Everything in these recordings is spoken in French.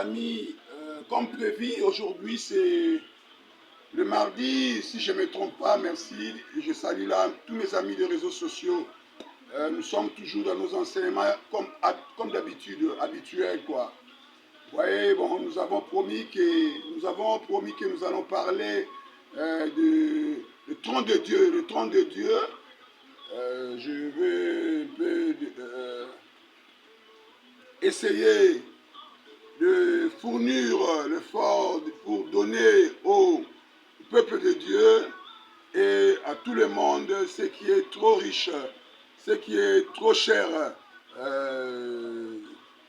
amis, comme prévu, aujourd'hui c'est le mardi, si je ne me trompe pas, merci. Je salue là tous mes amis des réseaux sociaux. Nous sommes toujours dans nos enseignements comme d'habitude, habituels quoi. Vous voyez, bon, nous avons promis que nous allons parler du trône de Dieu. Le trône de Dieu, je vais un peu essayer de fournir l'effort pour donner au peuple de Dieu et à tout le monde ce qui est trop riche, ce qui est trop cher.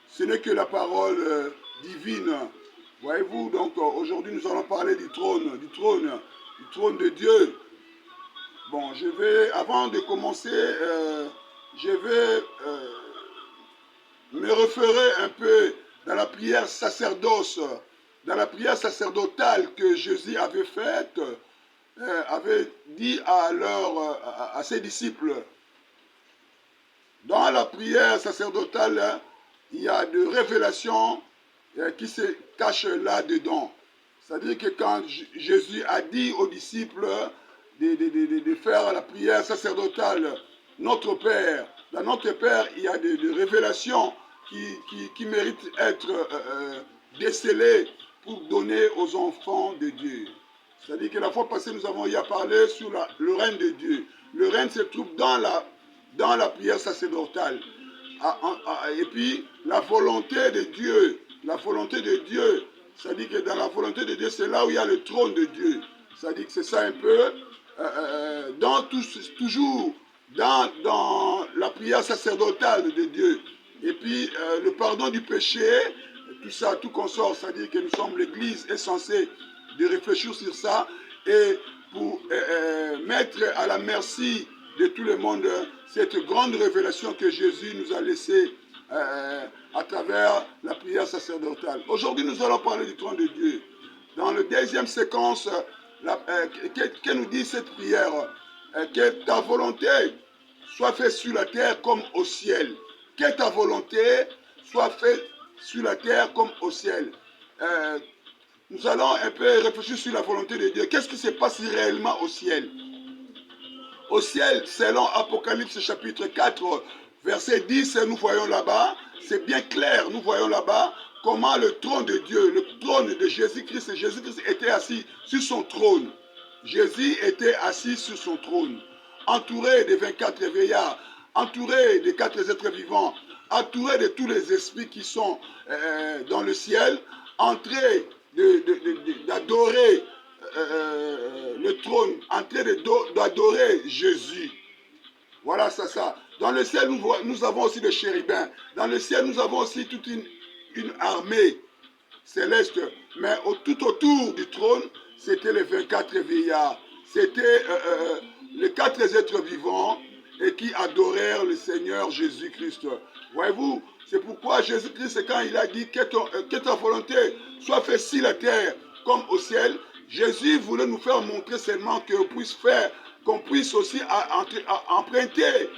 Ce n'est que la parole divine. Voyez-vous, donc aujourd'hui nous allons parler du trône de Dieu. Bon, avant de commencer, je vais me référer un peu dans la prière sacerdoce, dans la prière sacerdotale que Jésus avait faite, avait dit à ses disciples. Dans la prière sacerdotale, il y a des révélations qui se cachent là-dedans. C'est-à-dire que quand Jésus a dit aux disciples de faire la prière sacerdotale, notre Père, dans notre Père, il y a des révélations qui méritent d'être décelées pour donner aux enfants de Dieu. C'est-à-dire que la fois passée, nous avons eu à parler sur le règne de Dieu. Le règne se trouve dans la prière sacerdotale. Et puis, la volonté de Dieu, c'est-à-dire que dans la volonté de Dieu, c'est là où il y a le trône de Dieu. C'est-à-dire que c'est ça un peu, toujours dans la prière sacerdotale de Dieu. Et puis, le pardon du péché, tout ça, tout consort, c'est-à-dire que nous sommes l'Église est censée de réfléchir sur ça et pour mettre à la merci de tout le monde cette grande révélation que Jésus nous a laissée à travers la prière sacerdotale. Aujourd'hui, nous allons parler du trône de Dieu. Dans la deuxième séquence, que nous dit cette prière? Que ta volonté soit faite sur la terre comme au ciel. Que ta volonté soit faite sur la terre comme au ciel. Nous allons un peu réfléchir sur la volonté de Dieu. Qu'est-ce qui se passe réellement au ciel? Au ciel, selon Apocalypse chapitre 4, verset 10, nous voyons là-bas, c'est bien clair, nous voyons là-bas comment le trône de Dieu, le trône de Jésus-Christ était assis sur son trône. Jésus était assis sur son trône, entouré des 24 veillards, entouré des 4 êtres vivants, entouré de tous les esprits qui sont dans le ciel, en train d'adorer le trône, en train d'adorer Jésus. Voilà, c'est ça. Dans le ciel, nous avons aussi des chérubins. Dans le ciel, nous avons aussi toute une armée céleste. Mais tout autour du trône, c'était les 24 veillards. C'était les 4 êtres vivants et qui adorèrent le Seigneur Jésus-Christ. Voyez-vous, c'est pourquoi Jésus-Christ, quand il a dit que ta volonté soit faite sur la terre comme au ciel, Jésus voulait nous faire montrer seulement qu'on puisse aussi emprunter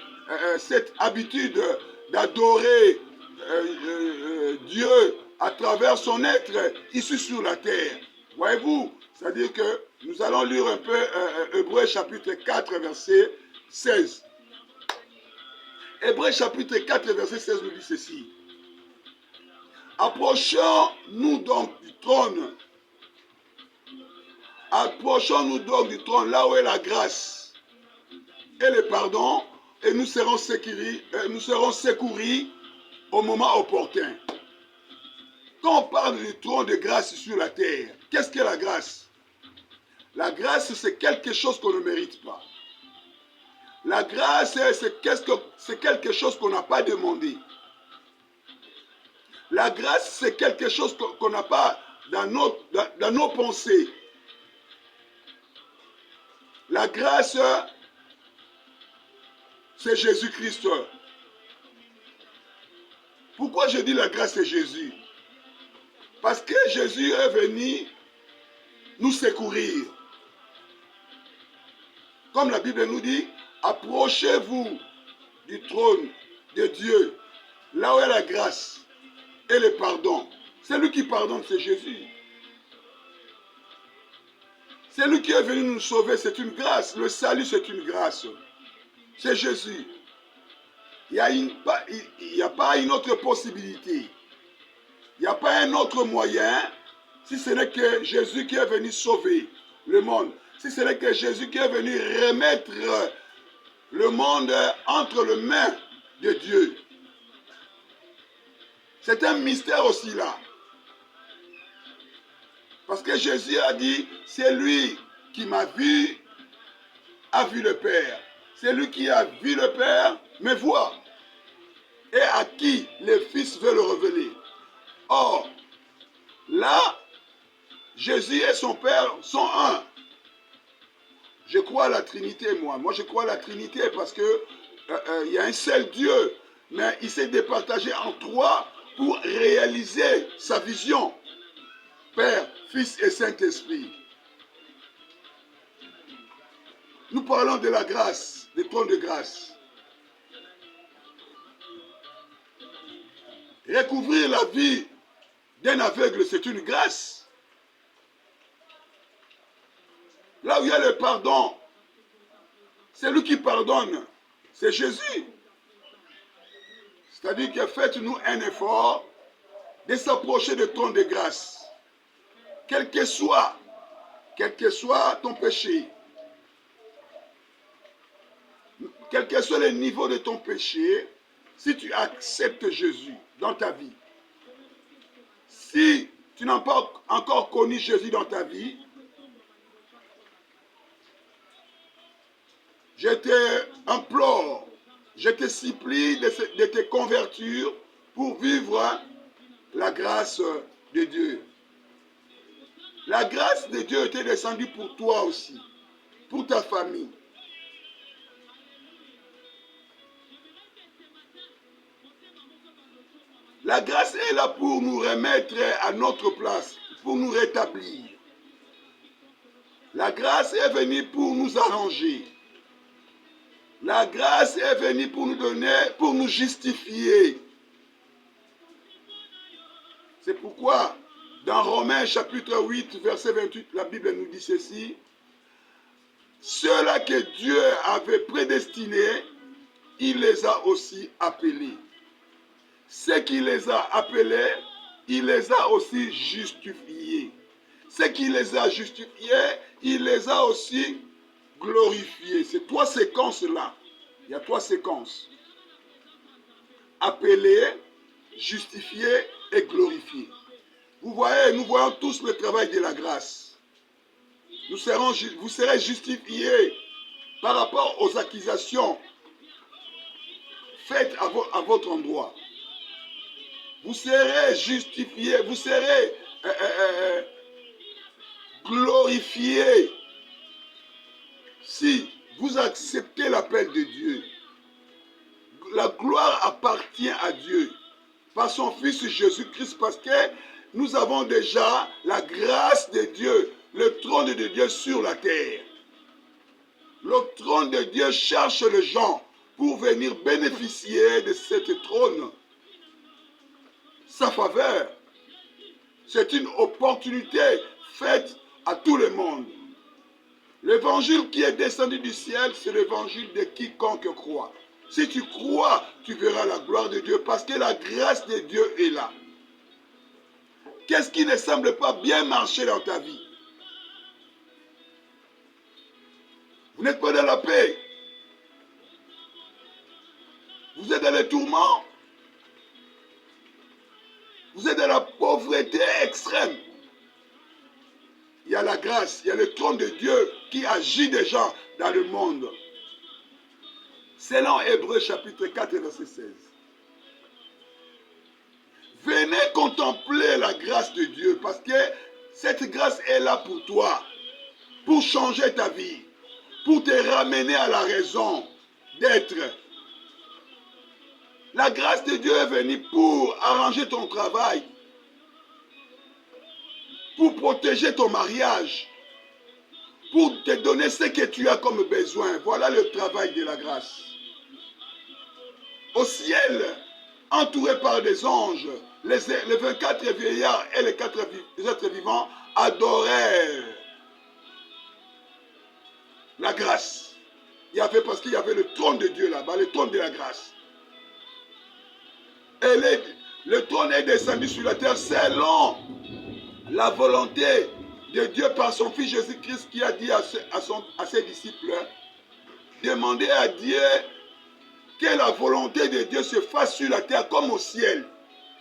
cette habitude d'adorer Dieu à travers son être issu sur la terre. Voyez-vous, c'est-à-dire que nous allons lire un peu Hébreux chapitre 4, verset 16. Hébreux chapitre 4, verset 16 nous dit ceci. Approchons-nous donc du trône. Approchons-nous donc du trône, là où est la grâce et le pardon, et nous serons secourus au moment opportun. Quand on parle du trône de grâce sur la terre, qu'est-ce que la grâce? La grâce, c'est quelque chose qu'on ne mérite pas. La grâce, c'est quelque chose qu'on n'a pas demandé. La grâce, c'est quelque chose qu'on n'a pas dans nos pensées. La grâce, c'est Jésus-Christ. Pourquoi je dis la grâce, c'est Jésus? Parce que Jésus est venu nous secourir. Comme la Bible nous dit, approchez-vous du trône de Dieu, là où est la grâce et le pardon. Celui qui pardonne, c'est Jésus. C'est lui qui est venu nous sauver, c'est une grâce. Le salut, c'est une grâce. C'est Jésus. Il n'y a pas une autre possibilité. Il n'y a pas un autre moyen, si ce n'est que Jésus qui est venu sauver le monde. Si ce n'est que Jésus qui est venu remettre le monde entre les mains de Dieu. C'est un mystère aussi là. Parce que Jésus a dit, c'est lui qui m'a vu, a vu le Père. C'est lui qui a vu le Père, me voit. Et à qui le Fils veut le révéler. Or, là, Jésus et son Père sont un. Je crois à la Trinité, moi. Moi, je crois à la Trinité parce que il y a un seul Dieu. Mais il s'est départagé en trois pour réaliser sa vision. Père, Fils et Saint-Esprit. Nous parlons de la grâce, des trônes de grâce. Recouvrir la vie d'un aveugle, c'est une grâce. Là où il y a le pardon, celui qui pardonne, c'est Jésus. C'est-à-dire que faites-nous un effort de s'approcher du trône de grâce. Quel que soit ton péché, quel que soit le niveau de ton péché, si tu acceptes Jésus dans ta vie, si tu n'as pas encore connu Jésus dans ta vie, je t'implore, je te supplie de te convertir pour vivre la grâce de Dieu. La grâce de Dieu était descendue pour toi aussi, pour ta famille. La grâce est là pour nous remettre à notre place, pour nous rétablir. La grâce est venue pour nous arranger. La grâce est venue pour nous donner, pour nous justifier. C'est pourquoi, dans Romains chapitre 8, verset 28, la Bible nous dit ceci. Ceux-là que Dieu avait prédestinés, il les a aussi appelés. Ceux qui les a appelés, il les a aussi justifiés. Ceux qui les a justifiés, il les a aussi glorifiés. C'est trois séquences là. Il y a trois séquences. Appelés, justifiés et glorifiés. Vous voyez, nous voyons tous le travail de la grâce. Vous serez justifiés par rapport aux accusations faites à votre endroit. Vous serez justifiés, vous serez glorifiés si vous acceptez l'appel de Dieu. La gloire appartient à Dieu par son Fils Jésus-Christ parce que nous avons déjà la grâce de Dieu, le trône de Dieu sur la terre. Le trône de Dieu cherche les gens pour venir bénéficier de ce trône. Sa faveur, c'est une opportunité faite à tout le monde. L'évangile qui est descendu du ciel, c'est l'évangile de quiconque croit. Si tu crois, tu verras la gloire de Dieu parce que la grâce de Dieu est là. Qu'est-ce qui ne semble pas bien marcher dans ta vie? Vous n'êtes pas dans la paix. Vous êtes dans les tourments. Vous êtes dans la pauvreté extrême. Il y a la grâce, il y a le trône de Dieu qui agit déjà dans le monde. Selon Hébreux chapitre 4 verset 16. Venez contempler la grâce de Dieu parce que cette grâce est là pour toi, pour changer ta vie, pour te ramener à la raison d'être. La grâce de Dieu est venue pour arranger ton travail, pour protéger ton mariage, pour te donner ce que tu as comme besoin. Voilà le travail de la grâce. Au ciel, entouré par des anges, les 24 vieillards et les 4 êtres vivants adorèrent la grâce. Il y avait, parce qu'il y avait le trône de Dieu là-bas, le trône de la grâce. Et le trône est descendu sur la terre selon la volonté de Dieu par son Fils Jésus-Christ, qui a dit à ses disciples, demandez à Dieu que la volonté de Dieu se fasse sur la terre comme au ciel.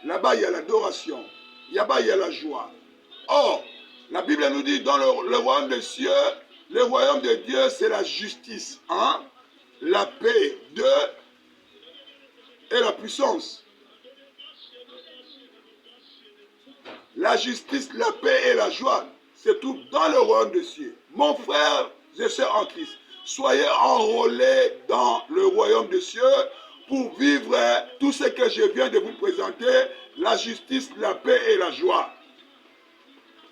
Là-bas, il y a l'adoration. Là-bas, il y a la joie. Or, la Bible nous dit, dans le royaume des cieux, le royaume de Dieu, c'est la justice, hein? La paix, et la puissance. La justice, la paix et la joie, c'est tout dans le royaume des cieux. Mon frère, je suis en Christ. Soyez enrôlés dans le royaume des cieux pour vivre tout ce que je viens de vous présenter, la justice, la paix et la joie.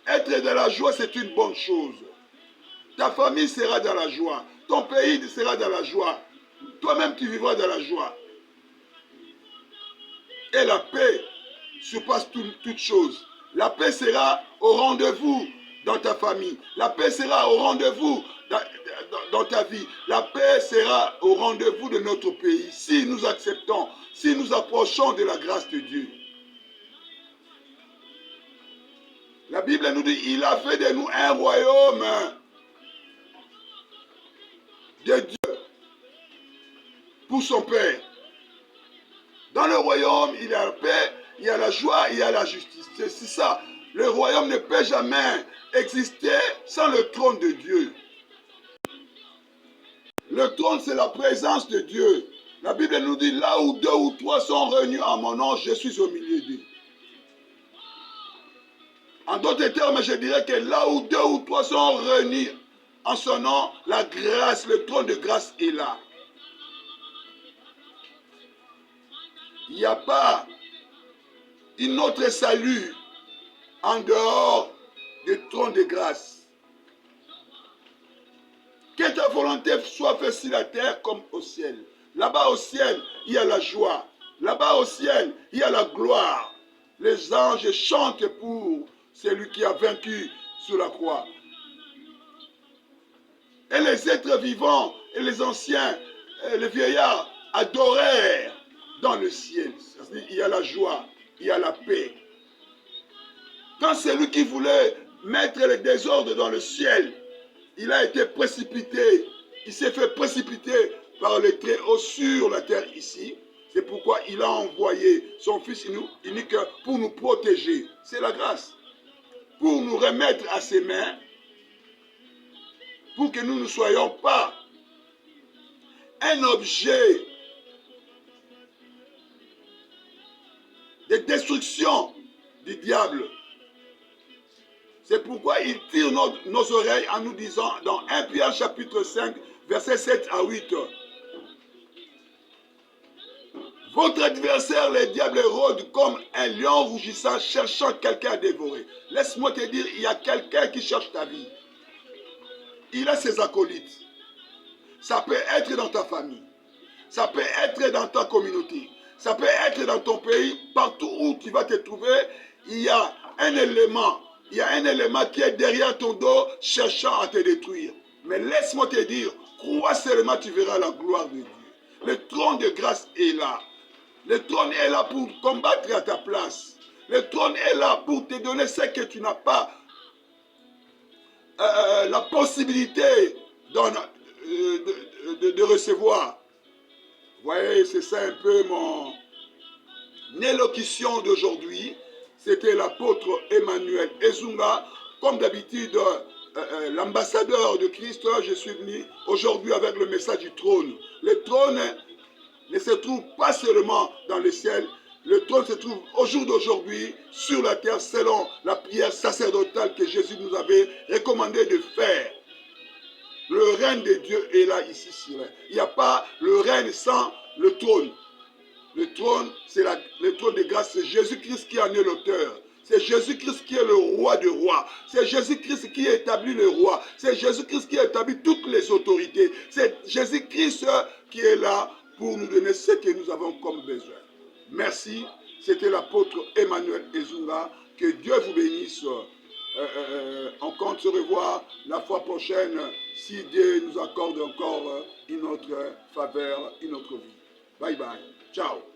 Être dans la joie, c'est une bonne chose. Ta famille sera dans la joie. Ton pays sera dans la joie. Toi-même, tu vivras dans la joie. Et la paix surpasse toute chose. La paix sera au rendez-vous dans ta famille. La paix sera au rendez-vous dans ta vie. La paix sera au rendez-vous de notre pays. Si nous acceptons, si nous approchons de la grâce de Dieu. La Bible nous dit, il a fait de nous un royaume de Dieu pour son Père. Dans le royaume, il y a la paix, il y a la joie, il y a la justice. C'est ça. Le royaume ne peut jamais exister sans le trône de Dieu. Le trône, c'est la présence de Dieu. La Bible nous dit, là où 2 ou 3 sont réunis en mon nom, je suis au milieu d'eux. En d'autres termes, je dirais que là où 2 ou 3 sont réunis en son nom, la grâce, le trône de grâce est là. Il n'y a pas un autre salut en dehors du trône de grâce. Que ta volonté soit faite sur la terre comme au ciel. Là-bas au ciel, il y a la joie. Là-bas au ciel, il y a la gloire. Les anges chantent pour celui qui a vaincu sur la croix. Et les êtres vivants et les anciens, les vieillards adorèrent dans le ciel. Il y a la joie, il y a la paix. Quand celui qui voulait mettre le désordre dans le ciel, il a été précipité, il s'est fait précipiter par le Très-Haut sur la terre ici. C'est pourquoi il a envoyé son Fils unique pour nous protéger. C'est la grâce. Pour nous remettre à ses mains, pour que nous ne soyons pas un objet de destruction du diable. C'est pourquoi il tire nos oreilles en nous disant dans 1 Pierre chapitre 5, versets 7 à 8. Votre adversaire, le diable, rôde comme un lion rougissant, cherchant quelqu'un à dévorer. Laisse-moi te dire, il y a quelqu'un qui cherche ta vie. Il a ses acolytes. Ça peut être dans ta famille. Ça peut être dans ta communauté. Ça peut être dans ton pays. Partout où tu vas te trouver, il y a un élément. Il y a un élément qui est derrière ton dos, cherchant à te détruire. Mais laisse-moi te dire, crois seulement, tu verras la gloire de Dieu. Le trône de grâce est là. Le trône est là pour combattre à ta place. Le trône est là pour te donner ce que tu n'as pas la possibilité de recevoir. Vous voyez, c'est ça un peu mon élocution d'aujourd'hui. C'était l'apôtre Emmanuel Ezunga. Comme d'habitude, l'ambassadeur de Christ, je suis venu aujourd'hui avec le message du trône. Le trône ne se trouve pas seulement dans le ciel, le trône se trouve au jour d'aujourd'hui sur la terre selon la prière sacerdotale que Jésus nous avait recommandé de faire. Le règne de Dieu est là, ici, sur la terre. Il n'y a pas le règne sans le trône. Le trône, c'est le trône de grâce, c'est Jésus-Christ qui en est l'auteur. C'est Jésus-Christ qui est le roi des rois. C'est Jésus-Christ qui établit le roi. C'est Jésus-Christ qui établit toutes les autorités. C'est Jésus-Christ qui est là pour nous donner ce que nous avons comme besoin. Merci. C'était l'apôtre Emmanuel Ezunga. Que Dieu vous bénisse. On compte se revoir la fois prochaine si Dieu nous accorde encore une autre faveur, une autre vie. Bye bye. Ciao.